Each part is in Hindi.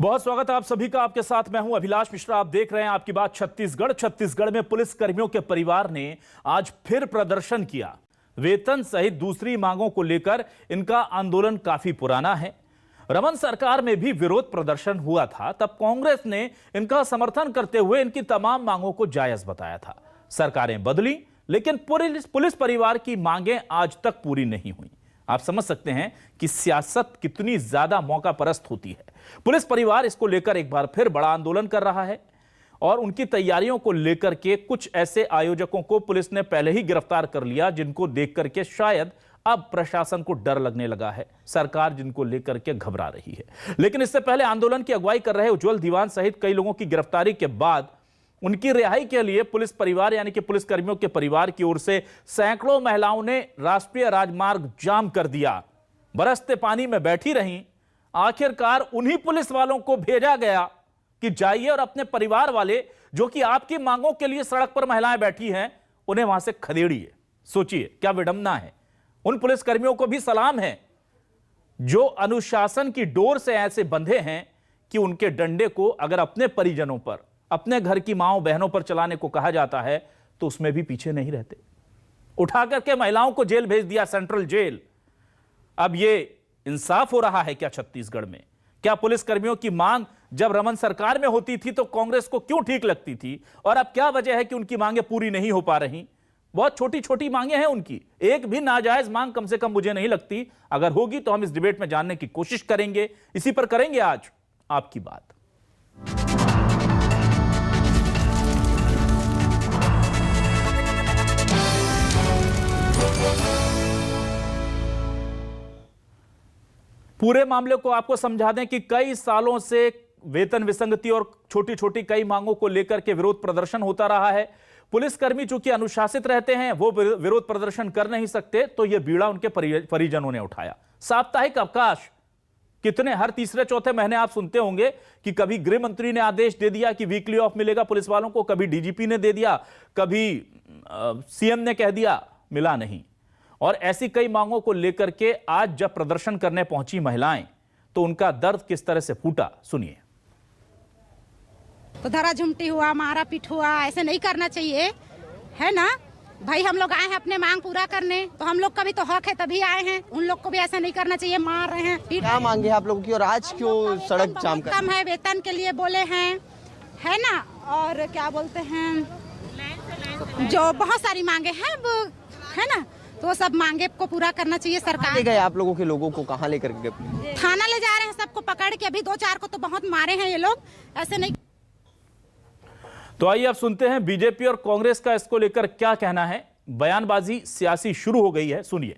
बहुत स्वागत है आप सभी का। आपके साथ मैं हूं अभिलाष मिश्रा। आप देख रहे हैं आपकी बात छत्तीसगढ़। छत्तीसगढ़ में पुलिस कर्मियों के परिवार ने आज फिर प्रदर्शन किया। वेतन सहित दूसरी मांगों को लेकर इनका आंदोलन काफी पुराना है। रमन सरकार में भी विरोध प्रदर्शन हुआ था, तब कांग्रेस ने इनका समर्थन करते हुए इनकी तमाम मांगों को जायज बताया था। सरकारें बदली, लेकिन पुलिस परिवार की मांगें आज तक पूरी नहीं हुई। आप समझ सकते हैं कि सियासत कितनी ज्यादा मौका परस्त होती है। पुलिस परिवार इसको लेकर एक बार फिर बड़ा आंदोलन कर रहा है और उनकी तैयारियों को लेकर के कुछ ऐसे आयोजकों को पुलिस ने पहले ही गिरफ्तार कर लिया, जिनको देख करके शायद अब प्रशासन को डर लगने लगा है। सरकार जिनको लेकर के घबरा रही है। लेकिन इससे पहले आंदोलन की अगुवाई कर रहे उज्जवल दीवान सहित कई लोगों की गिरफ्तारी के बाद उनकी रिहाई के लिए पुलिस परिवार यानी कि पुलिस कर्मियों के परिवार की ओर से सैकड़ों महिलाओं ने राष्ट्रीय राजमार्ग जाम कर दिया, बरसते पानी में बैठी रहीं। आखिरकार उन्हीं पुलिस वालों को भेजा गया कि जाइए और अपने परिवार वाले जो कि आपकी मांगों के लिए सड़क पर महिलाएं बैठी हैं, उन्हें वहां से खदेड़िए। सोचिए क्या विडंबना है। उन पुलिस कर्मियों को भी सलाम है जो अनुशासन की डोर से ऐसे बंधे हैं कि उनके डंडे को अगर अपने परिजनों पर, अपने घर की माओ बहनों पर चलाने को कहा जाता है तो उसमें भी पीछे नहीं रहते। उठा करके महिलाओं को जेल भेज दिया, सेंट्रल जेल। अब यह इंसाफ हो रहा है क्या छत्तीसगढ़ में? क्या पुलिस कर्मियों की मांग जब रमन सरकार में होती थी तो कांग्रेस को क्यों ठीक लगती थी, और अब क्या वजह है कि उनकी मांगें पूरी नहीं हो पा रही? बहुत छोटी छोटी मांगें हैं उनकी, एक भी नाजायज मांग कम से कम मुझे नहीं लगती। अगर होगी तो हम इस डिबेट में जानने की कोशिश करेंगे। इसी पर करेंगे आज आपकी बात। पूरे मामले को आपको समझा दें कि कई सालों से वेतन विसंगति और छोटी छोटी कई मांगों को लेकर के विरोध प्रदर्शन होता रहा है। पुलिसकर्मी चूंकि अनुशासित रहते हैं, वो विरोध प्रदर्शन कर नहीं सकते, तो यह बीड़ा उनके परिजनों ने उठाया। साप्ताहिक अवकाश कितने, हर तीसरे चौथे महीने आप सुनते होंगे कि कभी गृह मंत्री ने आदेश दे दिया कि वीकली ऑफ मिलेगा पुलिस वालों को, कभी डीजीपी ने दे दिया, कभी सीएम ने कह दिया, मिला नहीं। और ऐसी कई मांगों को लेकर के आज जब प्रदर्शन करने पहुंची महिलाएं, तो उनका दर्द किस तरह से फूटा, सुनिए। तो धरा झुमटी हुआ, मारा पीट हुआ, ऐसे नहीं करना चाहिए, है ना भाई। हम लोग आए हैं अपने मांग पूरा करने, तो हम लोग का भी तो हक है, तभी आए हैं। उन लोग को भी ऐसा नहीं करना चाहिए, मार रहे हैं। क्या मांगे आप लोगों की और आज क्यों सड़क जाम कर? कम है वेतन के लिए बोले हैं, है ना, और क्या बोलते हैं, जो बहुत सारी मांगे हैं वो, है ना, तो सब मांगे को पूरा करना चाहिए सरकार। ले गए आप लोगों के लोगों को कहाँ लेकर के? थाना ले जा रहे हैं सबको पकड़ के। अभी 2-4 को तो बहुत मारे हैं ये लोग, ऐसे नहीं। तो आइए अब सुनते हैं बीजेपी और कांग्रेस का इसको लेकर क्या कहना है। बयानबाजी सियासी शुरू हो गई है, सुनिए।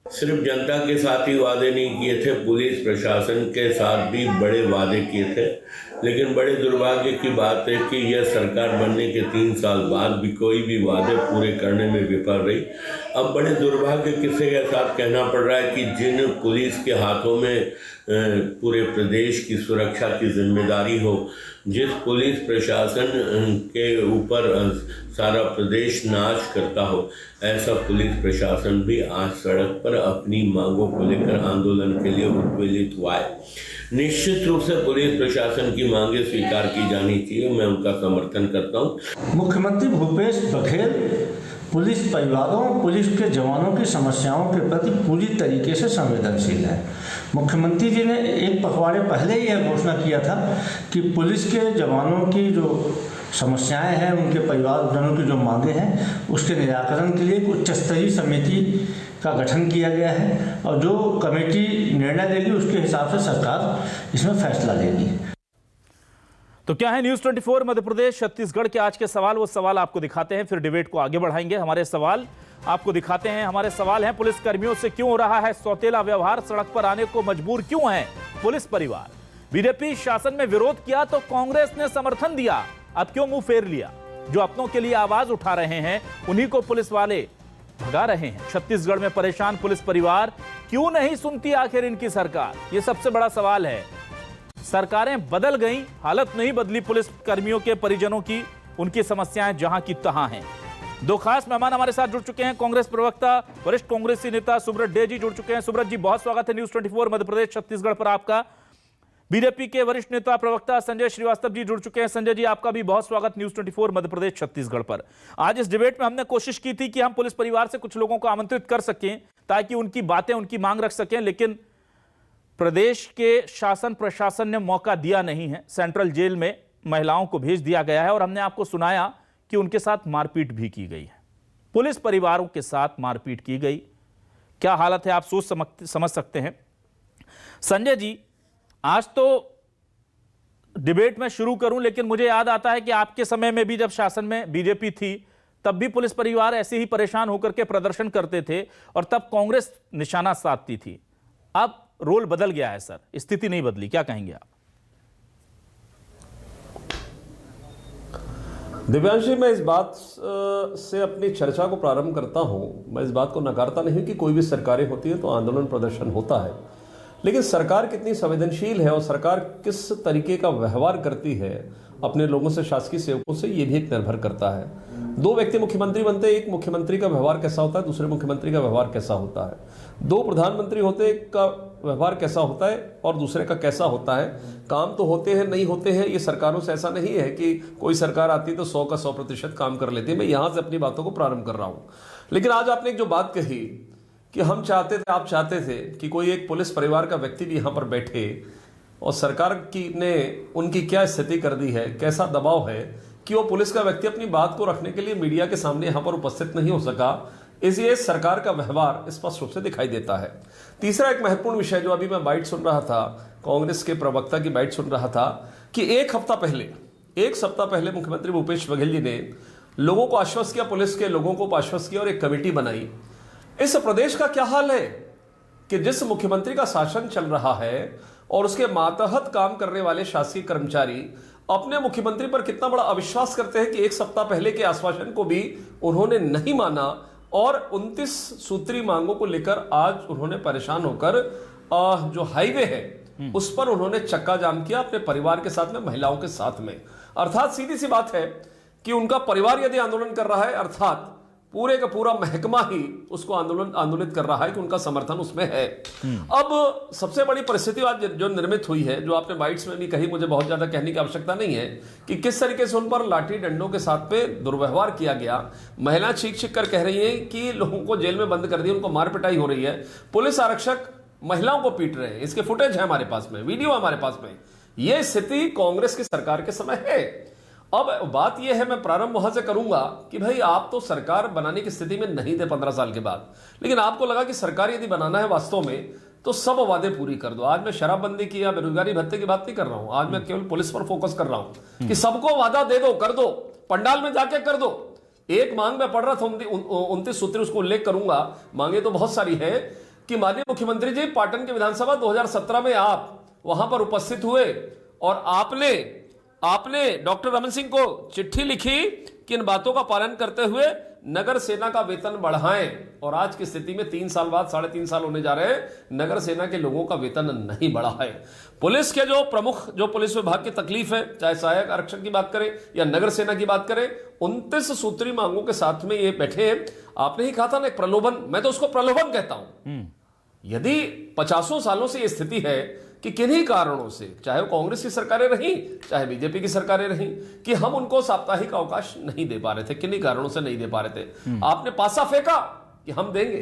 सिर्फ जनता के साथ ही वादे नहीं किए थे, पुलिस प्रशासन के साथ भी बड़े वादे किए थे। लेकिन बड़े दुर्भाग्य की बात है कि यह सरकार बनने के 3 साल बाद भी कोई भी वादे पूरे करने में विफल रही। अब बड़े दुर्भाग्य के साथ कहना पड़ रहा है कि जिन पुलिस के हाथों में पूरे प्रदेश की सुरक्षा की जिम्मेदारी हो, जिस पुलिस प्रशासन के ऊपर सारा प्रदेश नाच करता हो, ऐसा पुलिस प्रशासन भी आज सड़क पर अपनी मांगों को लेकर आंदोलन के लिए उद्वेलित हुआ है। निश्चित रूप से पुलिस प्रशासन की मांगें स्वीकार की जानी चाहिए, मैं उनका समर्थन करता हूँ। मुख्यमंत्री भूपेश बघेल पुलिस परिवारों, पुलिस के जवानों की समस्याओं के प्रति पूरी तरीके से संवेदनशील है। मुख्यमंत्री जी ने एक पखवाड़े पहले ही यह घोषणा किया था कि पुलिस के जवानों की जो समस्याएं हैं, उनके परिवारजनों की जो मांगे हैं, उसके निराकरण के लिए एक उच्च स्तरीय समिति का गठन किया गया है और जो कमेटी निर्णय लेगी उसके हिसाब से सरकार इसमें फैसला लेगी। तो क्या है न्यूज़ 24 मध्य प्रदेश छत्तीसगढ़ के आज के सवाल, वो सवाल आपको दिखाते हैं, फिर डिबेट को आगे बढ़ाएंगे। हमारे सवाल आपको दिखाते हैं। हमारे सवाल हैं, पुलिस कर्मियों से क्यों हो रहा है सौतेला व्यवहार, सड़क पर आने को मजबूर क्यों है पुलिस परिवार? बीजेपी शासन में विरोध किया तो कांग्रेस ने समर्थन दिया, अब क्यों मुंह फेर लिया? जो अपनों के लिए आवाज उठा रहे हैं उन्हीं को पुलिस वाले भगा रहे हैं। छत्तीसगढ़ में परेशान पुलिस परिवार, क्यों नहीं सुनती आखिर इनकी सरकार? यह सबसे बड़ा सवाल है। सरकारें बदल गईं, हालत नहीं बदली पुलिस कर्मियों के परिजनों की, उनकी समस्याएं जहां की तहां हैं। दो खास मेहमान हमारे साथ जुड़ चुके हैं। कांग्रेस प्रवक्ता, वरिष्ठ कांग्रेसी नेता सुब्रत डे जी जुड़ चुके हैं। सुब्रत जी, बहुत स्वागत है न्यूज़ 24 मध्य प्रदेश छत्तीसगढ़ पर आपका। बीजेपी के वरिष्ठ नेता प्रवक्ता संजय श्रीवास्तव जी जुड़ चुके हैं। संजय जी, आपका भी बहुत स्वागत न्यूज 24 मध्य प्रदेश छत्तीसगढ़ पर। आज इस डिबेट में हमने कोशिश की थी कि हम पुलिस परिवार से कुछ लोगों को आमंत्रित कर सकें ताकि उनकी बातें, उनकी मांग रख सकें, लेकिन प्रदेश के शासन प्रशासन ने मौका दिया नहीं है। सेंट्रल जेल में महिलाओं को भेज दिया गया है और हमने आपको सुनाया कि उनके साथ मारपीट भी की गई है। पुलिस परिवारों के साथ मारपीट की गई। क्या हालत है आप सोच समझ सकते हैं। संजय जी, आज तो डिबेट में शुरू करूं, लेकिन मुझे याद आता है कि आपके समय में भी जब शासन में बीजेपी थी तब भी पुलिस परिवार ऐसे ही परेशान होकर के प्रदर्शन करते थे और तब कांग्रेस निशाना साधती थी। अब रोल बदल गया है सर, स्थिति नहीं बदली, क्या कहेंगे आप? दिव्यांशी, मैं इस बात से अपनी चर्चा को प्रारंभ करता हूं। मैं इस बात को नकारता नहीं कि कोई भी सरकारें होती है तो आंदोलन प्रदर्शन होता है, लेकिन सरकार कितनी संवेदनशील है और सरकार किस तरीके का व्यवहार करती है अपने लोगों से, शासकीय सेवकों से, ये भी एक निर्भर करता है। दो व्यक्ति मुख्यमंत्री बनते हैं, एक मुख्यमंत्री का व्यवहार कैसा होता है, दूसरे मुख्यमंत्री का व्यवहार कैसा होता है। दो प्रधानमंत्री होते हैं, एक का व्यवहार कैसा होता है और दूसरे का कैसा होता है। काम तो होते हैं, नहीं होते हैं, ये सरकारों से ऐसा नहीं है कि कोई सरकार आती तो 100 का 100% काम कर लेती है। मैं यहां से अपनी बातों को प्रारंभ कर रहा हूं। लेकिन आज आपने एक जो बात कही कि हम चाहते थे, आप चाहते थे कि कोई एक पुलिस परिवार का व्यक्ति भी यहां पर बैठे, और सरकार की ने उनकी क्या स्थिति कर दी है, कैसा दबाव है कि वो पुलिस का व्यक्ति अपनी बात को रखने के लिए मीडिया के सामने यहां पर उपस्थित नहीं हो सका। इसलिए सरकार का व्यवहार स्पष्ट रूप से दिखाई देता है। तीसरा एक महत्वपूर्ण विषय, जो अभी मैं बाइट सुन रहा था, कांग्रेस के प्रवक्ता की बाइट सुन रहा था कि एक सप्ताह पहले मुख्यमंत्री भूपेश बघेल जी ने लोगों को आश्वस्त किया, पुलिस के लोगों को आश्वस्त किया और एक कमेटी बनाई। इस प्रदेश का क्या हाल है कि जिस मुख्यमंत्री का शासन चल रहा है और उसके मातहत काम करने वाले शासकीय कर्मचारी अपने मुख्यमंत्री पर कितना बड़ा अविश्वास करते हैं कि एक सप्ताह पहले के आश्वासन को भी उन्होंने नहीं माना और 29 सूत्री मांगों को लेकर आज उन्होंने परेशान होकर जो हाईवे है उस पर उन्होंने चक्का जाम किया अपने परिवार के साथ में, महिलाओं के साथ में। अर्थात सीधी सी बात है कि उनका परिवार यदि आंदोलन कर रहा है, अर्थात पूरे का पूरा महकमा ही उसको आंदोलित कर रहा है कि उनका समर्थन उसमें है। अब सबसे बड़ी परिस्थिति आज जो निर्मित हुई है, जो आपने बाइट्स में भी कही, मुझे बहुत ज्यादा कहने की आवश्यकता नहीं है, कि किस तरीके से उन पर लाठी डंडों के साथ पे दुर्व्यवहार किया गया। महिला चीख कर कह रही है कि लोगों को जेल में बंद कर दिया, उनको मार पिटाई हो रही है, पुलिस आरक्षक महिलाओं को पीट रहे हैं। इसके फुटेज है हमारे पास में, वीडियो हमारे पास में। यह स्थिति कांग्रेस की सरकार के समय है। अब बात यह है, मैं प्रारंभ वहां से करूंगा कि भाई आप तो सरकार बनाने की स्थिति में नहीं थे 15 साल के बाद, लेकिन आपको लगा कि सरकार यदि बनाना है वास्तव में तो सब वादे पूरी कर दो। आज मैं शराबबंदी की या बेरोजगारी भत्ते की बात नहीं कर रहा हूं, आज मैं केवल पुलिस पर फोकस कर रहा हूं कि सबको वादा दे दो, कर दो, पंडाल में जाके कर दो। एक मांग में पढ़ रहा था 29 सूत्री, उसको उल्लेख करूंगा। मांगे तो बहुत सारी है कि माननीय मुख्यमंत्री जी, पाटन की विधानसभा 2017 में आप वहां पर उपस्थित हुए और आपने डॉक्टर रमन सिंह को चिट्ठी लिखी कि इन बातों का पालन करते हुए नगर सेना का वेतन बढ़ाएं। और आज की स्थिति में 3 साल बाद, 3.5 साल होने जा रहे हैं, नगर सेना के लोगों का वेतन नहीं बढ़ा है। पुलिस के जो प्रमुख, जो पुलिस विभाग की तकलीफ है, चाहे सहायक आरक्षक की बात करें या नगर सेना की बात करें, 29 सूत्री मांगों के साथ में ये बैठे हैं। आपने ही कहा था ना, एक प्रलोभन, मैं तो उसको प्रलोभन कहता हूं। यदि 50 सालों से यह स्थिति है कि किन्हीं कारणों से, चाहे वो कांग्रेस की सरकारें रहीं, चाहे बीजेपी की सरकारें रहीं, कि हम उनको साप्ताहिक अवकाश नहीं दे पा रहे थे, किन्हीं कारणों से नहीं दे पा रहे थे। आपने पासा फेंका कि हम देंगे,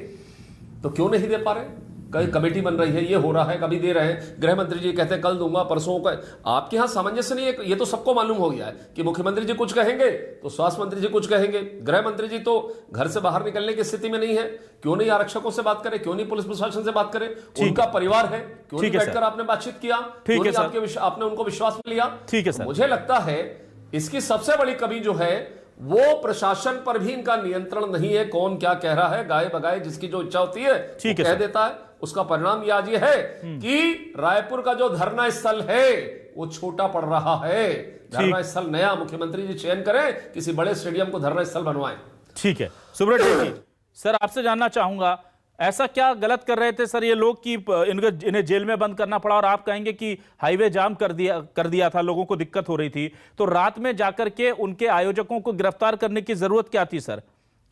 तो क्यों नहीं दे पा रहे? कई कमेटी बन रही है, ये हो रहा है, कभी दे रहे हैं, गृह मंत्री जी कहते हैं कल दूंगा, परसों का। आपके यहां सामंजस्य नहीं है। ये तो सबको मालूम हो गया है कि मुख्यमंत्री जी कुछ कहेंगे तो स्वास्थ्य मंत्री जी कुछ कहेंगे, गृह मंत्री जी तो घर से बाहर निकलने की स्थिति में नहीं है। क्यों नहीं आरक्षकों से बात करें, क्यों नहीं पुलिस प्रशासन से बात करें? उनका परिवार है, क्यों नहीं बैठकर आपने बातचीत किया, क्यों नहीं आपने उनको विश्वास में लिया? ठीक है सर। मुझे लगता है इसकी सबसे बड़ी कमी जो है वो प्रशासन पर भी इनका नियंत्रण नहीं है। कौन क्या कह रहा है, गाये बगाए जिसकी जो इच्छा होती है कह देता है। उसका परिणाम ये आज ये है कि रायपुर का जो धरना स्थल है वो छोटा पड़ रहा है। धरना स्थल नया मुख्यमंत्री जी चयन करें, किसी बड़े स्टेडियम को धरना स्थल बनवाएं। ठीक है सुब्रत जी, सर आपसे जानना चाहूंगा, ऐसा क्या गलत कर रहे थे सर ये लोग कि इन्हें जेल में बंद करना पड़ा? और आप कहेंगे कि हाईवे जाम कर दिया था, लोगों को दिक्कत हो रही थी, तो रात में जाकर के उनके आयोजकों को गिरफ्तार करने की जरूरत क्या थी सर?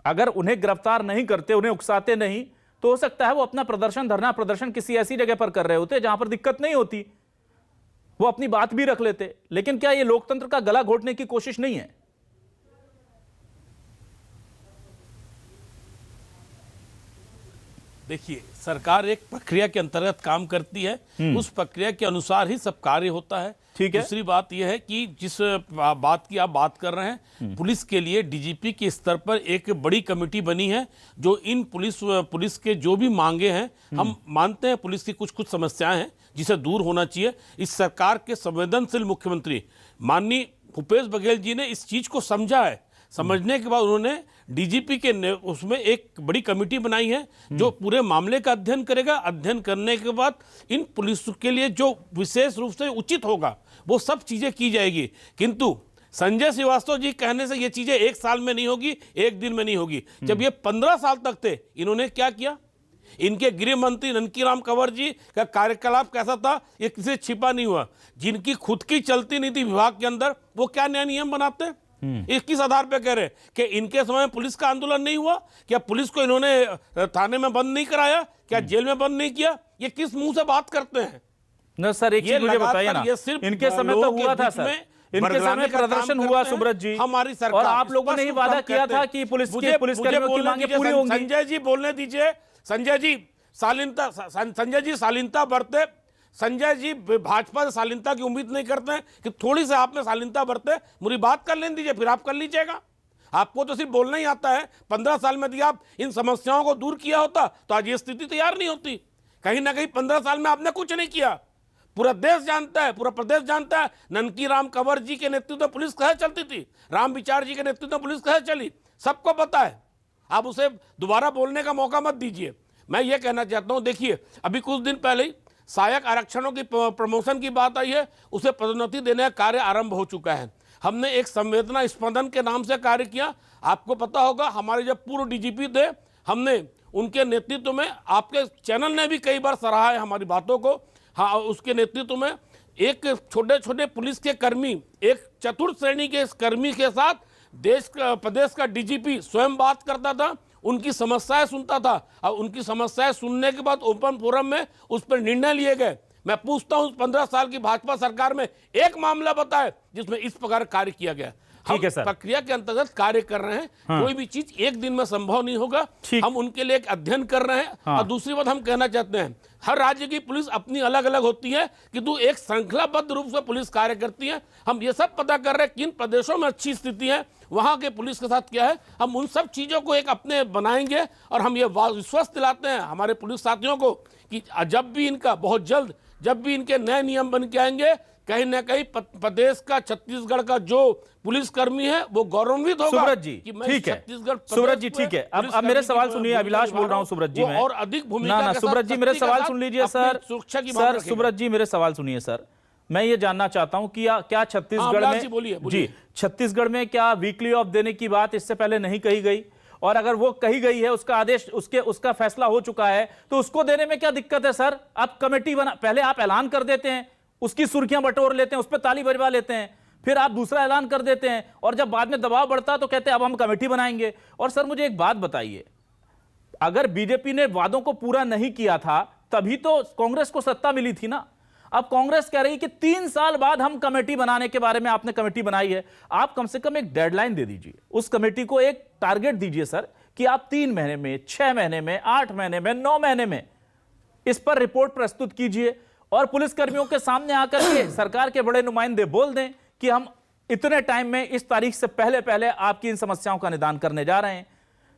अगर उन्हें गिरफ्तार नहीं करते, उन्हें उकसाते नहीं, तो हो सकता है वो अपना धरना प्रदर्शन किसी ऐसी जगह पर कर रहे होते जहां पर दिक्कत नहीं होती। वो अपनी बात भी रख लेते। लेकिन क्या ये लोकतंत्र का गला घोटने की कोशिश नहीं है? देखिए, सरकार एक प्रक्रिया के अंतर्गत काम करती है, उस प्रक्रिया के अनुसार ही सब कार्य होता है। ठीक है। दूसरी बात यह है कि जिस बात की आप बात कर रहे हैं, पुलिस के लिए डीजीपी के स्तर पर एक बड़ी कमेटी बनी है जो इन पुलिस के जो भी मांगे हैं, हम मानते हैं पुलिस की कुछ कुछ समस्याएं हैं जिसे दूर होना चाहिए। इस सरकार के संवेदनशील मुख्यमंत्री माननीय भूपेश बघेल जी ने इस चीज को समझा है। समझने के बाद उन्होंने डीजीपी के उसमें एक बड़ी कमेटी बनाई है जो पूरे मामले का अध्ययन करेगा। अध्ययन करने के बाद इन पुलिस के लिए जो विशेष रूप से उचित होगा वो सब चीजें की जाएगी। किंतु संजय श्रीवास्तव जी कहने से ये चीजें एक साल में नहीं होगी, एक दिन में नहीं होगी। जब ये 15 साल तक थे, इन्होंने क्या किया? इनके गृह मंत्री ननकीराम कंवर जी का कार्यकलाप कैसा था, ये किसी से छिपा नहीं हुआ। जिनकी खुद की चलती नहीं थी विभाग के अंदर, वो क्या नया नियम बनाते हैं? किस आधार पे कह रहे कि इनके समय में पुलिस का आंदोलन नहीं हुआ? क्या पुलिस को इन्होंने थाने में बंद नहीं कराया? क्या जेल में बंद नहीं किया? ये किस मुंह से बात करते हैं? न सर, एक चीज मुझे बताइए ना, इनके समय तो हुआ था सर, इनके समय प्रदर्शन हुआ सुब्रत जी, हमारी सरकार, और आप लोगों ने ही वादा किया था कि पुलिसकर्मियों की मांगे पूरी होंगी। संजय जी बोलने दीजिए। संजय जी शालीनता बरते। संजय जी भाजपा से शालीनता की उम्मीद नहीं करते हैं कि थोड़ी सी आप में शालीनता बरते। मुझे बात कर लेने दीजिए, फिर आप कर लीजिएगा। आपको तो सिर्फ बोलना ही आता है। 15 साल में यदि आप इन समस्याओं को दूर किया होता तो आज ये स्थिति तैयार नहीं होती। कहीं ना कहीं 15 साल में आपने कुछ नहीं किया। पूरा देश जानता है, पूरा प्रदेश जानता है ननकीराम कंवर जी के नेतृत्व में पुलिस कैसे चलती थी, राम विचार जी के नेतृत्व में पुलिस कैसे चली, सबको पता है। आप उसे दोबारा बोलने का मौका मत दीजिए। मैं ये कहना चाहता हूँ, देखिए अभी कुछ दिन पहले ही सहायक आरक्षणों की प्रमोशन की बात आई है, उसे पदोन्नति देने का कार्य आरंभ हो चुका है। हमने एक संवेदना स्पंदन के नाम से कार्य किया। आपको पता होगा हमारे जब पूर्व डीजीपी थे, हमने उनके नेतृत्व में, आपके चैनल ने भी कई बार सराहा है हमारी बातों को, हाँ, उसके नेतृत्व में एक छोटे छोटे पुलिस के कर्मी, एक चतुर्थ श्रेणी के कर्मी के साथ प्रदेश का डीजीपी स्वयं बात करता था, उनकी समस्याएं सुनता था, और उनकी समस्याएं सुनने के बाद ओपन फोरम में उस पर निर्णय लिए गए। मैं पूछता हूं 15 साल की भाजपा सरकार में एक मामला बताए जिसमें इस प्रकार कार्य किया गया। ठीक है सर, प्रक्रिया के अंतर्गत कार्य कर रहे हैं। हाँ। कोई भी चीज एक दिन में संभव नहीं होगा। हम उनके लिए एक अध्ययन कर रहे हैं। हाँ। और दूसरी बात हम कहना चाहते हैं, हर राज्य की पुलिस अपनी अलग अलग होती है, किंतु एक श्रृंखलाबद्ध रूप से पुलिस कार्य करती है। हम ये सब पता कर रहे हैं किन प्रदेशों में अच्छी स्थिति है, वहां के पुलिस के साथ क्या है। हम उन सब चीजों को एक अपने बनाएंगे और हम ये विश्वास दिलाते हैं हमारे पुलिस साथियों को कि जब भी इनका बहुत जल्द, जब भी इनके नए नियम बन के आएंगे, कहीं ना कहीं प्रदेश का, छत्तीसगढ़ का जो पुलिसकर्मी है वो गौरवान्वित होगा। सुब्रत जी ठीक है, सुब्रत जी ठीक है। अब मेरे सवाल सुनिए, अभिलाष बोल रहा हूं सुब्रत जी में, और अधिक भूमिका ना सुब्रत जी मेरे सवाल सुन लीजिए सर। सुरक्षा की सर सुब्रत जी मेरे सवाल सुनिए सर। मैं ये जानना चाहता हूं कि क्या छत्तीसगढ़ में जी छत्तीसगढ़ में क्या वीकली ऑफ देने की बात इससे पहले नहीं कही गई? और अगर वो कही गई है, उसका आदेश, उसका फैसला हो चुका है, तो उसको देने में क्या दिक्कत है सर? आप कमेटी बना, पहले आप ऐलान कर देते हैं, उसकी सुर्खियां बटोर लेते हैं, उस पर ताली बजवा लेते हैं, फिर आप दूसरा ऐलान कर देते हैं, और जब बाद में दबाव बढ़ता है तो कहते हैं अब हम कमेटी बनाएंगे। और सर मुझे एक बात बताइए, अगर बीजेपी ने वादों को पूरा नहीं किया था तभी तो कांग्रेस को सत्ता मिली थी ना। अब कांग्रेस कह रही कि 3 साल बाद हम कमेटी बनाने के बारे में, आपने कमेटी बनाई है, आप कम से कम एक डेडलाइन दे दीजिए, उस कमेटी को एक टारगेट दीजिए सर कि आप 3 महीने में, 6 महीने में, 8 महीने में, 9 महीने में इस पर रिपोर्ट प्रस्तुत कीजिए और पुलिसकर्मियों के सामने आकर के सरकार के बड़े नुमाइंदे बोल दें कि हम इतने टाइम में, इस तारीख से पहले आपकी इन समस्याओं का निदान करने जा रहे हैं।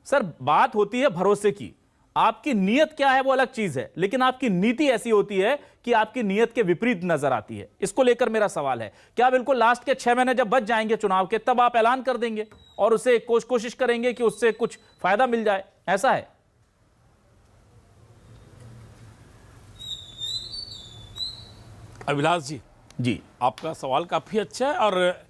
सर बात होती है भरोसे की, आपकी नीयत क्या है वो अलग चीज है, लेकिन आपकी नीति ऐसी होती है कि आपकी नीयत के विपरीत नजर आती है। इसको लेकर मेरा सवाल है, क्या बिल्कुल लास्ट के 6 महीने जब बच जाएंगे चुनाव के, तब आप ऐलान कर देंगे और उसे कोशिश करेंगे कि उससे कुछ फायदा मिल जाए? ऐसा है? अभिलाष जी, आपका सवाल काफी अच्छा है और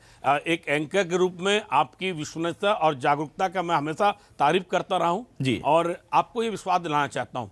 एक एंकर के रूप में आपकी विश्वसनीयता और जागरूकता का मैं हमेशा तारीफ करता रहा हूं जी, और आपको ये विश्वास दिलाना चाहता हूं।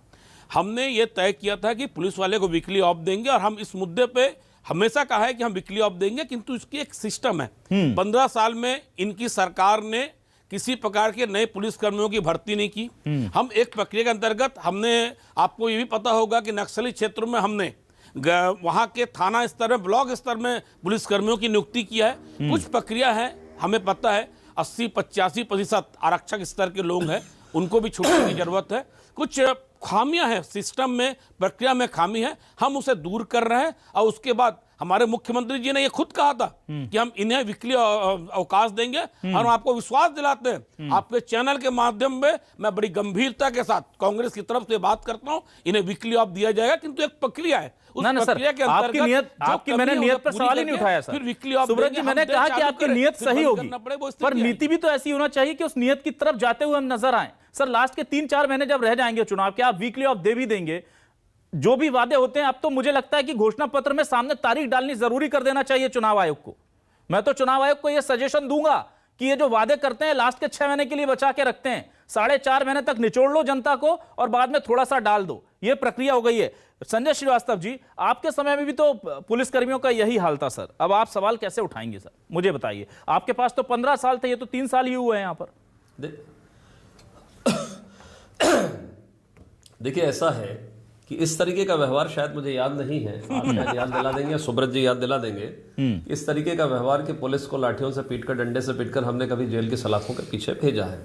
हमने ये तय किया था कि पुलिस वाले को वीकली ऑफ देंगे, और हम इस मुद्दे पे हमेशा कहा है कि हम वीकली ऑफ देंगे, किंतु इसकी एक सिस्टम है। 15 साल में इनकी सरकार ने किसी प्रकार के नए पुलिसकर्मियों की भर्ती नहीं की। हम एक प्रक्रिया के अंतर्गत, हमने, आपको ये भी पता होगा कि नक्सली क्षेत्रों में हमने वहाँ के थाना स्तर में, ब्लॉक स्तर में पुलिसकर्मियों की नियुक्ति किया है। कुछ प्रक्रिया है, हमें पता है 80-85% आरक्षक स्तर के लोग हैं, उनको भी छूटने की जरूरत है। कुछ खामियां हैं सिस्टम में, प्रक्रिया में खामी है, हम उसे दूर कर रहे हैं। और उसके बाद हमारे मुख्यमंत्री जी ने ये खुद कहा था कि हम इन्हें वीकली अवकाश देंगे, और हम आपको विश्वास दिलाते हैं, आपके चैनल के माध्यम में मैं बड़ी गंभीरता के साथ कांग्रेस की तरफ से बात करता हूं, इन्हें वीकली ऑफ दिया जाएगा, किंतु एक प्रक्रिया है। उस ना सर, प्रक्रिया के आपकी अंतर्गत नियत, जो आपकी कमी मैंने है, नियत उन्हें पर पूरी सवाल ही नहीं करके उठाया सर। फिर वीकली ऑफ सुब्रत जी, मैंने कहा कि आपकी नियत सही होगी, पर नीति भी तो ऐसी होना चाहिए कि उस नियत की तरफ जाते हुए हम नजर आए। सर लास्ट के 3-4 महीने जब रह जाएंगे चुनाव के, आप वीकली ऑफ दे भी देंगे, जो भी वादे होते हैं, अब तो मुझे लगता है कि घोषणा पत्र में सामने तारीख डालनी जरूरी कर देना चाहिए चुनाव आयोग को। मैं तो चुनाव आयोग को यह सजेशन दूंगा कि ये जो वादे करते हैं लास्ट के 6 महीने के लिए बचा के रखते हैं, 4.5 महीने तक निचोड़ लो जनता को और बाद में थोड़ा सा डाल दो। यह प्रक्रिया हो गई है। संजय श्रीवास्तव जी, आपके समय में भी तो पुलिसकर्मियों का यही हाल था सर, अब आप सवाल कैसे उठाएंगे सर, मुझे बताइए। आपके पास तो 15 साल थे, ये तो 3 साल ही हुए हैं यहां पर। देखिए, ऐसा है कि इस तरीके का व्यवहार शायद मुझे याद नहीं है, आप शायद याद दिला देंगे, सुब्रत जी याद दिला देंगे। इस तरीके का व्यवहार कि पुलिस को लाठियों से पीटकर, डंडे से पीटकर हमने कभी जेल की सलाखों के पीछे भेजा है,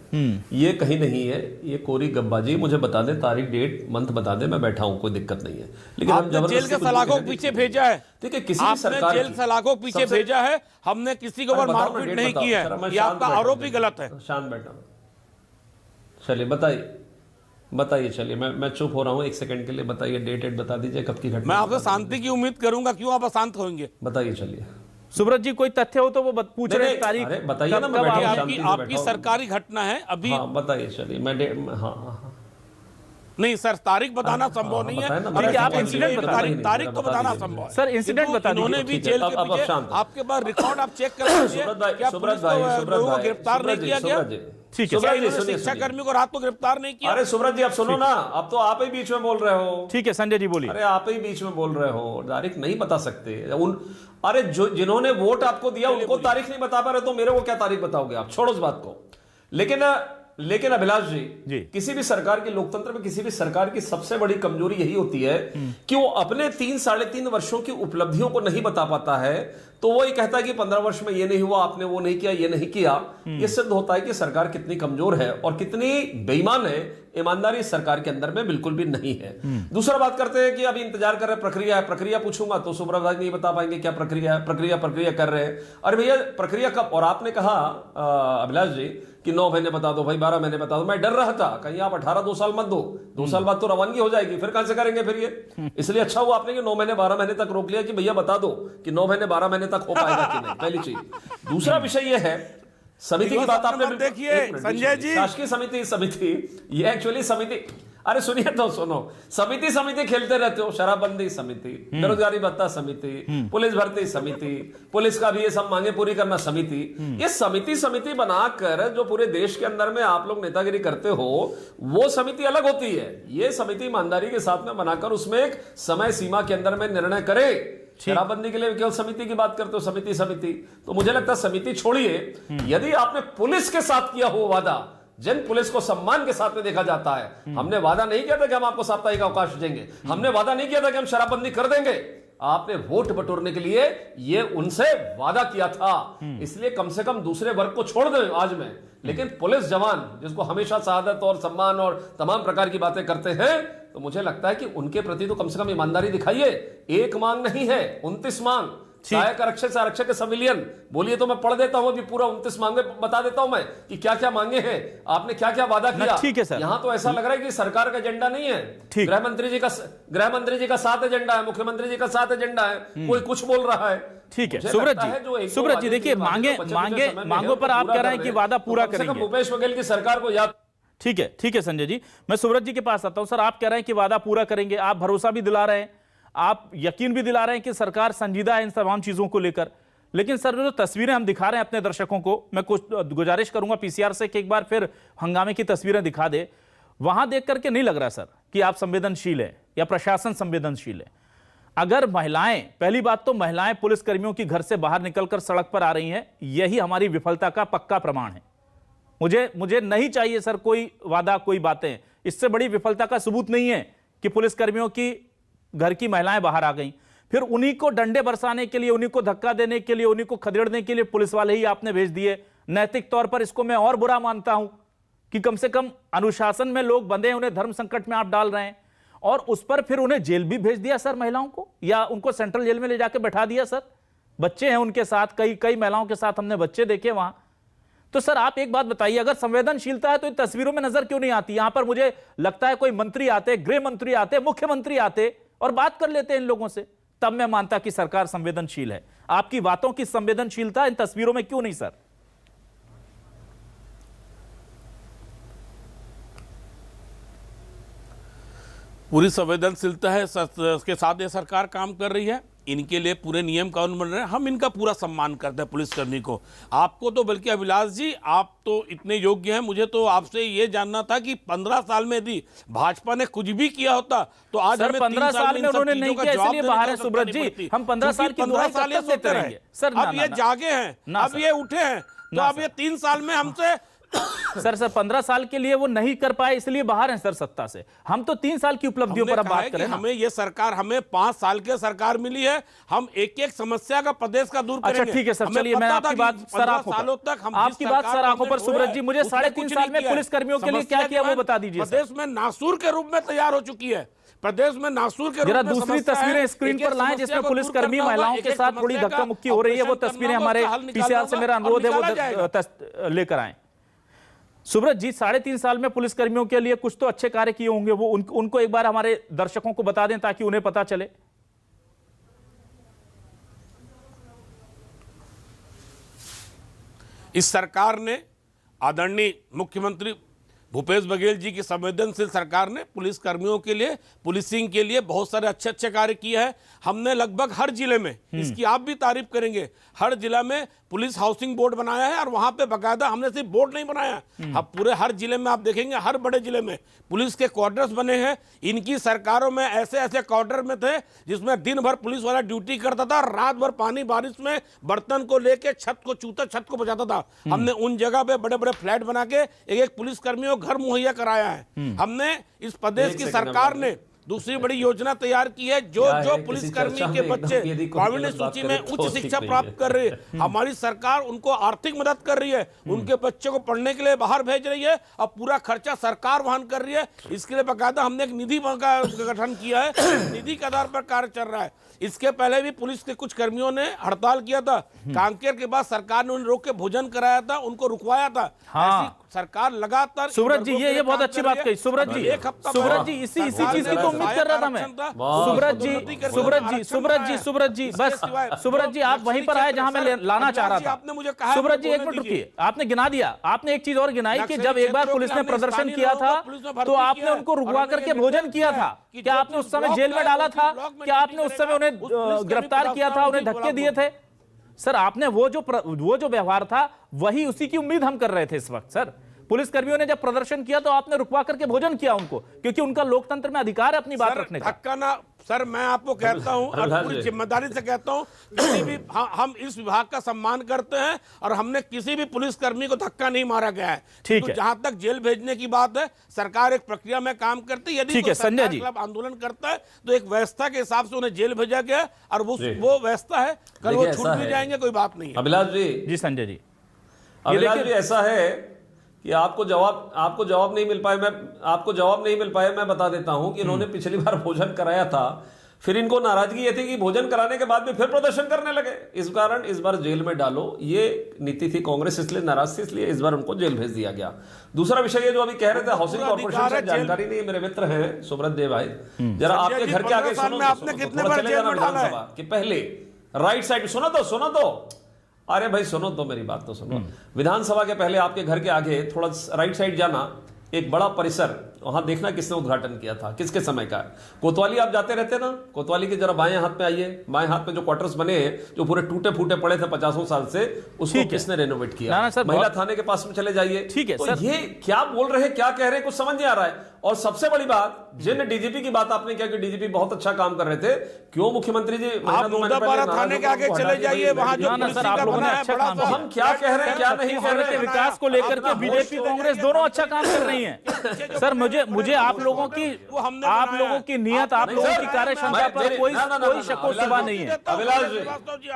ये कहीं नहीं है, ये कोरी गब्बाजी। मुझे बता दे, तारीख, डेट, मंथ बता दे, मैं बैठा हूं, कोई दिक्कत नहीं है। लेकिन हम आपने जेल के सलाखों के पीछे भेजा है, ठीक है, किसी भी सरकार जेल सलाखों के पीछे भेजा है, हमने किसी के ऊपर मारपीट नहीं की है, ये आपका आरोप ही गलत है। शांत बैठा, चलिए बताइए, चलिए मैं चुप हो रहा हूँ 1 सेकंड के लिए। बताइए, डेट बता दीजिए, कब की घटना। मैं आपसे शांति की उम्मीद करूंगा, क्यों आप अशांत होंगे? बताइए, चलिए। सुब्रत जी, कोई तथ्य हो तो वो पूछ रहे हैं तारीख। बताइए ना, मैं बैठा हूं, आपकी सरकारी घटना है अभी। हाँ, बताइए, चलिए। मैं हाँ नहीं सर, तारीख बताना संभव नहीं है। आप इंसिडेंट बताइए, तारीख तो बताना संभव है सर, इंसिडेंट बता दीजिए। उन्होंने भी जेल के पीछे, आपके पास रिकॉर्ड आप चेक कर लीजिए, क्या पुलिस को गिरफ्तार नहीं किया गया? ठीक है, शिक्षा कर्मी को रात को गिरफ्तार नहीं किया। अरे सुब्रत जी, आप सुनो ना, अब तो आप ही बीच में बोल रहे हो। ठीक है संजय जी, बोलिए। अरे आप ही बीच में बोल रहे हो, तारीख नहीं बता सकते अरे जो जिन्होंने वोट आपको दिया उनको तारीख नहीं बता पा रहे, तो मेरे को क्या तारीख बताओगे आप? छोड़ो इस बात को। लेकिन अभिलाष जी, किसी भी सरकार के, लोकतंत्र में किसी भी सरकार की सबसे बड़ी कमजोरी यही होती है कि वो अपने 3-3.5 वर्षों की उपलब्धियों को नहीं बता पाता है। तो वो ये कहता है कि 15 वर्ष में ये नहीं हुआ, आपने वो नहीं किया, ये नहीं किया। ये सिद्ध होता है कि सरकार कितनी कमजोर है और कितनी बेईमान है। ईमानदारी सरकार के अंदर में बिल्कुल भी नहीं है। दूसरा बात करते हैं कि अभी इंतजार कर रहे, प्रक्रिया है, प्रक्रिया पूछूंगा तो सुब्रत भाई नहीं बता पाएंगे क्या प्रक्रिया है। प्रक्रिया कर रहे हैं। अरे भैया, प्रक्रिया कब? और आपने कहा अभिलाष जी कि 9 महीने बता दो भाई, 12 महीने बता दो। मैं डर रहा था कहीं आप 2 साल मत दो, 2 साल बाद तो रवानगी हो जाएगी, फिर कहां से करेंगे फिर ये? इसलिए अच्छा हुआ आपने कि 9 महीने 12 महीने तक रोक लिया कि भैया बता दो कि 9 महीने 12 महीने तक हो पाएगा कि नहीं, पहली चीज। दूसरा विषय यह है, समिति की बात आपने देखिए संजय जी, शासकीय समिति ये एक्चुअली समिति, अरे सुनिए तो सुनो, समिति खेलते रहते हो। शराबबंदी समिति, बेरोजगारी भत्ता समिति, पुलिस भर्ती समिति, पुलिस का भी ये सब मांगे पूरी करना समिति। ये समिति बनाकर जो पूरे देश के अंदर में आप लोग नेतागिरी करते हो, वो समिति अलग होती है। ये समिति ईमानदारी के साथ में बनाकर उसमें एक समय सीमा के अंदर में निर्णय करे। शराबबंदी के लिए केवल समिति की बात करते हो, समिति। तो मुझे लगता है समिति छोड़िए। यदि आपने पुलिस के साथ किया हो वादा, जन पुलिस को सम्मान के साथ में देखा जाता है। हमने वादा नहीं किया था कि हम आपको साप्ताहिक अवकाश देंगे, हमने वादा नहीं किया था कि हम शराबबंदी कर देंगे। आपने वोट बटोरने के लिए ये उनसे वादा किया था, इसलिए कम से कम दूसरे वर्ग को छोड़ दें आज में। लेकिन पुलिस जवान जिसको हमेशा शहादत और सम्मान और तमाम प्रकार की बातें करते हैं, तो मुझे लगता है कि उनके प्रति तो कम से कम ईमानदारी दिखाइए। एक मांग नहीं है, 29 मांग। सहायक आरक्षक से आरक्षक के सिविलियन बोलिए तो मैं पढ़ देता हूं, अभी पूरा 29 मांगे बता देता हूं मैं कि क्या क्या मांगे हैं, आपने क्या क्या वादा किया। ठीक है सर, यहां तो ऐसा लग रहा है कि सरकार का एजेंडा नहीं है। गृह मंत्री जी का 7 एजेंडा है, मुख्यमंत्री जी का 7 एजेंडा है, कोई कुछ बोल रहा है। ठीक है सुब्रत जी, देखिए मांगों पर आप कह रहे हैं कि वादा पूरा करेंगे। भूपेश बघेल की सरकार को याद। ठीक है संजय जी, मैं सुब्रत जी के पास आता हूं। सर, आप कह रहे हैं कि वादा पूरा करेंगे, आप भरोसा भी दिला रहे हैं, आप यकीन भी दिला रहे हैं कि सरकार संजीदा है इन तमाम चीजों को लेकर। लेकिन सर, जो तस्वीरें हम दिखा रहे हैं अपने दर्शकों को, मैं कुछ गुजारिश करूंगा पीसीआर से कि एक बार फिर हंगामे की तस्वीरें दिखा दे। वहां देख करके नहीं लग रहा सर कि आप संवेदनशील है या प्रशासन संवेदनशील है। अगर महिलाएं, पहली बात तो महिलाएं पुलिसकर्मियों की घर से बाहर निकलकर सड़क पर आ रही हैं, यही हमारी विफलता का पक्का प्रमाण है। मुझे नहीं चाहिए सर कोई वादा, कोई बातें। इससे बड़ी विफलता का सबूत नहीं है कि पुलिसकर्मियों की घर की महिलाएं बाहर आ गई, फिर उन्हीं को डंडे बरसाने के लिए, उन्हीं को धक्का देने के लिए, उन्हीं को खदेड़ने के लिए पुलिस वाले ही आपने भेज दिए। नैतिक तौर पर इसको मैं और बुरा मानता हूं कि कम से कम अनुशासन में लोग बंधे हैं, उन्हें धर्म संकट में आप डाल रहे हैं, और उस पर फिर उन्हें जेल भी भेज दिया सर महिलाओं को, या उनको सेंट्रल जेल में ले जाकर बैठा दिया सर। बच्चे हैं उनके साथ, कई महिलाओं के साथ हमने बच्चे देखे वहां। तो सर आप एक बात बताइए, अगर संवेदनशीलता है तो इन तस्वीरों में नजर क्यों नहीं आती? यहां पर मुझे लगता है कोई मंत्री आते, गृह मंत्री आते, मुख्यमंत्री आते और बात कर लेते इन लोगों से, तब मैं मानता कि सरकार संवेदनशील है। आपकी बातों की संवेदनशीलता इन तस्वीरों में क्यों नहीं सर? पूरी संवेदनशीलता है के साथ ये सरकार काम कर रही है। इनके लिए पूरे नियम कानून बन रहे हैं, हम इनका पूरा सम्मान करते हैं पुलिसकर्मी को। आपको तो बल्कि अभिलाष जी, आप तो इतने योग्य हैं, मुझे तो आपसे ये जानना था कि 15 साल में यदि भाजपा ने कुछ भी किया होता तो आज सर 15 साल में उन्होंने नहीं किया, इसलिए बाहर है सुब्रत जी। हम 15 साल की दुहाई कब तक देते रहेंगे सर? अब ये जागे हैं, अब ये उठे हैं, तो अब ये 3 साल में हमसे सर 15 साल के लिए वो नहीं कर पाए, इसलिए बाहर हैं सर सत्ता से। हम तो 3 साल की उपलब्धियों पर अब बात करें ना। हमें ये सरकार, हमें 5 साल की सरकार मिली है, हम एक एक समस्या का प्रदेश का दूर करेंगे। अच्छा ठीक है सर, चलिए मैं आपकी बात सर आंखों पर, आपकी बात सर आंखों पर सुब्रत जी, मुझे 3.5 साल में पुलिस कर्मियों के लिए क्या किया वो बता दीजिए। प्रदेश में नासूर के रूप में तैयार हो चुकी है, प्रदेश में नासूर के रूप में दूसरी तस्वीरें स्क्रीन पर लाएं जिसमें पुलिसकर्मी महिलाओं के साथ थोड़ी धक्का मुक्की हो रही है, वो तस्वीरें हमारे पीसीआर से मेरा अनुरोध है वो लेकर आए। सुब्रत जी 3.5 साल में पुलिसकर्मियों के लिए कुछ तो अच्छे कार्य किए होंगे, वो उनको एक बार हमारे दर्शकों को बता दें ताकि उन्हें पता चले। इस सरकार ने, आदरणीय मुख्यमंत्री भूपेश बघेल जी की संवेदनशील सरकार ने पुलिस कर्मियों के लिए, पुलिसिंग के लिए बहुत सारे अच्छे कार्य किए हैं। हमने लगभग हर जिले में, इसकी आप भी तारीफ करेंगे, हर जिला में पुलिस हाउसिंग बोर्ड बनाया है, और वहां पे बकायदा हमने सिर्फ बोर्ड नहीं बनाया, अब पूरे हर जिले में आप देखेंगे, हर बड़े जिले में पुलिस के क्वार्टर्स बने हैं। इनकी सरकारों में ऐसे ऐसे क्वार्टर में थे जिसमें दिन भर पुलिस वाला ड्यूटी करता था, रात भर पानी बारिश में बर्तन को लेके छत को बचाता था। हमने उन जगह पे बड़े बड़े फ्लैट बना के एक पुलिस कर्मियों को घर मुहैया कराया है। हमने इस प्रदेश की सरकार ने दूसरी बड़ी योजना तैयार की है, जो पुलिसकर्मी के बच्चे प्रावीण्य सूची में उच्च शिक्षा प्राप्त कर रहे हैं, हमारी सरकार उनको आर्थिक मदद कर रही है, उनके बच्चे को पढ़ने के लिए बाहर भेज रही है, और पूरा खर्चा सरकार वहन कर रही है। इसके लिए बाकायदा हमने एक निधि का गठन किया है, निधि के आधार पर कार्य चल रहा है। इसके पहले भी पुलिस के कुछ कर्मियों ने हड़ताल किया था, कांकेर के बाद सरकार ने उन्हें रोक के भोजन कराया था, उनको रुकवाया था। ऐसी सरकार लगातार, सुब्रत जी ये बहुत अच्छी बात कही सुब्रत जी, इसी चीज की तो उम्मीद कर रहा था मैं। सुब्रत जी बस सुब्रत जी आप वहीं पर आए जहां मैं लाना चाह रहा था। आपने मुझे कहा, सुब्रत जी एक मिनट रुकिए, आपने गिना दिया, आपने एक चीज और गिनाई कि जब एक बार पुलिस ने प्रदर्शन किया था तो आपने उनको रुकवा करके भोजन किया था। क्या आपने उस समय जेल में डाला था? क्या आपने उस समय उन्हें गिरफ्तार किया था, उन्हें धक्के दिए थे? सर आपने वो जो व्यवहार था वही, उसी की उम्मीद हम कर रहे थे इस वक्त। सर पुलिसकर्मियों ने जब प्रदर्शन किया तो आपने रुकवा करके भोजन किया उनको, क्योंकि उनका लोकतंत्र में अधिकार है अपनी बात रखने का। धक्का ना सर, मैं आपको कहता हूं और पूरी जिम्मेदारी से कहता हूं, किसी भी हम इस विभाग का सम्मान करते हैं और हमने किसी भी पुलिसकर्मी को धक्का नहीं मारा गया है। ठीक है, जहां तक जेल भेजने की बात है, सरकार एक प्रक्रिया में काम करती है। यदि कोई संजय जी आंदोलन करता है तो एक व्यवस्था के हिसाब से उन्हें जेल भेजा गया, और वो व्यवस्था है, कल वो छूट भी जाएंगे, कोई बात नहीं है। अभिलाष जी संजय जी, अभिलाष जी ऐसा है कि आपको जवाब नहीं मिल पाए। मैं बता देता हूं कि इन्होंने पिछली बार भोजन कराया था, फिर इनको नाराजगी ये थी कि भोजन कराने के बाद भी फिर प्रदर्शन करने लगे, इस कारण इस बार जेल में डालो, ये नीति थी कांग्रेस, इसलिए नाराज थी, इसलिए इस बार उनको जेल भेज दिया गया। दूसरा विषय ये जो अभी कह रहे थे हाउसिंग कॉर्पोरेशन से जानकारी नहीं, मेरे मित्र हैं सुब्रत देव भाई, जरा आपके घर के आगे सुनो, विधानसभा के पहले राइट साइड सुनो तो अरे भाई सुनो तो, मेरी बात तो सुनो। विधानसभा के पहले आपके घर के आगे थोड़ा राइट साइड जाना, एक बड़ा परिसर, वहां देखना किसने उद्घाटन किया था, किसके समय का है। कोतवाली आप जाते रहते ना, कोतवाली के जरा बाएं हाथ में आइए, बाएं हाथ में जो क्वार्टर्स बने हैं, जो पूरे टूटे फूटे पड़े थे 50 साल से, उसको किसने रेनोवेट किया? महिला थाने के पास में चले जाइए। ठीक है तो ये क्या बोल रहे हैं, क्या कह रहे हैं, कुछ समझ नहीं आ रहा है। और सबसे बड़ी बात, जिन डीजीपी की बात आपने किया कि डीजीपी बहुत अच्छा काम कर रहे थे, क्यों मुख्यमंत्री जी थाने के आगे चले जाइए, वहां जो हम क्या कह रहे हैं, क्या नहीं कह रहे, विकास को लेकर के बीजेपी कांग्रेस दोनों अच्छा काम कर रही है। पीछे जो सर बने मुझे आप लोगों की वो हमने आप बनाया लोगों है। की नियत, आप नहीं, लोगों सर, की कार्य क्षमता मैं- पर मेरी- कोई ना, ना, ना, कोई ना, शको अभिलाष शुबा जी, नहीं है।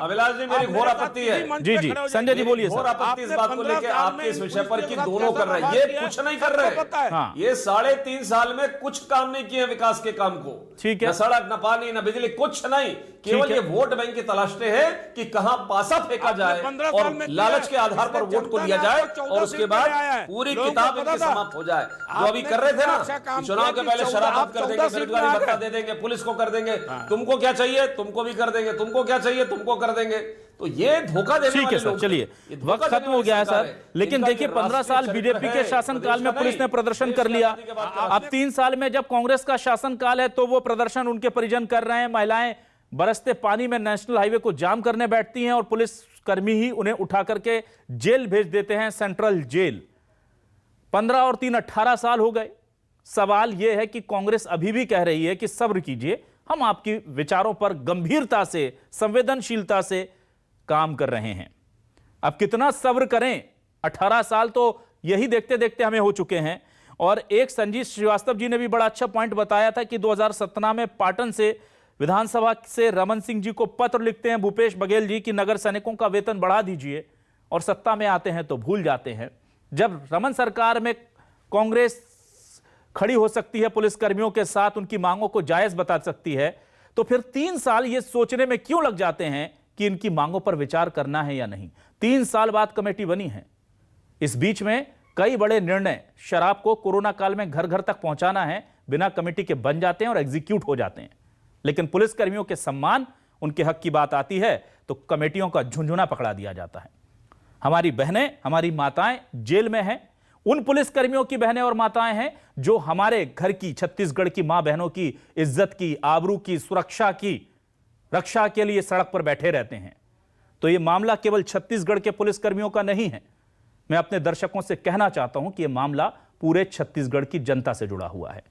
अभिलाष जी मेरी घोर आपत्ति है। जी जी संजय जी बोलिए घोर सर। आपत्ति इस बात को लेके आपके इस विषय पर कि दोनों कर रहे हैं, ये कुछ नहीं कर रहे। हाँ। ये 3.5 साल में कुछ काम नहीं किए विकास के काम को। ठीक है। न सड़क, न पानी, न बिजली, कुछ नहीं। केवल ये वोट बैंक की तलाशते हैं कि कहां पासा फेंका जाए 15 साल और में लालच के आधार पर वोट को लिया जाए और उसके बाद पूरी किताब इनकी समाप्त हो जाए। जो अभी कर रहे थे ना, चुनाव के पहले शराब बंद कर देंगे, बेरोजगारी भत्ता दे देंगे, पुलिस को कर देंगे, तुमको क्या चाहिए तुमको भी कर देंगे, तुमको क्या चाहिए तुमको कर देंगे। तो ये धोखा देने ठीक है वाले सर, लोग चलिए हैं। ये धोखा वक्त देने खत्म हो वाली गया है सरकार सर। लेकिन इनका देखिए जो 15 साल राष्ट्रीय बीजेपी चरित्र के है, शासनकाल में प्रदेश का पुलिस ने नहीं, प्रदर्शन देश कर की लिया। आजादी के बाद का अब 3 साल में जब कांग्रेस का शासनकाल है तो वो प्रदर्शन उनके परिजन कर रहे हैं। महिलाएं बरसते पानी में नेशनल हाईवे को जाम करने बैठती हैं और पुलिस कर्मी ही उन्हें उठा करके जेल भेज देते हैं, सेंट्रल जेल। 15 और 3 18 साल हो गए। सवाल यह है कि कांग्रेस अभी भी कह रही है कि सब्र कीजिए, हम आपकी विचारों पर गंभीरता से, संवेदनशीलता से काम कर रहे हैं। अब कितना सब्र करें? 18 साल तो यही देखते देखते हमें हो चुके हैं। और एक संजीव श्रीवास्तव जी ने भी बड़ा अच्छा पॉइंट बताया था कि 2017 में पाटन से विधानसभा से रमन सिंह जी को पत्र लिखते हैं भूपेश बघेल जी कि नगर सैनिकों का वेतन बढ़ा दीजिए, और सत्ता में आते हैं तो भूल जाते हैं। जब रमन सरकार में कांग्रेस खड़ी हो सकती है पुलिस कर्मियों के साथ, उनकी मांगों को जायज बता सकती है, तो फिर 3 साल ये सोचने में क्यों लग जाते हैं कि इनकी मांगों पर विचार करना है या नहीं। 3 साल बाद कमेटी बनी है। इस बीच में कई बड़े निर्णय, शराब को कोरोना काल में घर घर तक पहुंचाना है, बिना कमेटी के बन जाते हैं और एग्जीक्यूट हो जाते हैं। लेकिन पुलिस कर्मियों के सम्मान, उनके हक की बात आती है तो कमेटियों का झुंझुना पकड़ा दिया जाता है। हमारी बहनें, हमारी माताएं जेल में हैं। उन पुलिस कर्मियों की बहनें और माताएं हैं जो हमारे घर की, छत्तीसगढ़ की मां बहनों की इज्जत की, आबरू की, सुरक्षा की रक्षा के लिए सड़क पर बैठे रहते हैं। तो यह मामला केवल छत्तीसगढ़ के पुलिस कर्मियों का नहीं है। मैं अपने दर्शकों से कहना चाहता हूं कि यह मामला पूरे छत्तीसगढ़ की जनता से जुड़ा हुआ है।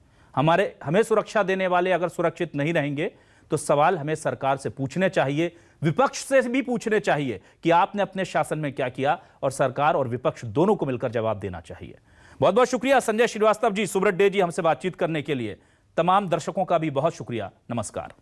हमें सुरक्षा देने वाले अगर सुरक्षित नहीं रहेंगे तो सवाल हमें सरकार से पूछने चाहिए, विपक्ष से भी पूछने चाहिए कि आपने अपने शासन में क्या किया, और सरकार और विपक्ष दोनों को मिलकर जवाब देना चाहिए। बहुत बहुत शुक्रिया संजय श्रीवास्तव जी, सुब्रत डे जी, हमसे बातचीत करने के लिए। तमाम दर्शकों का भी बहुत शुक्रिया। नमस्कार।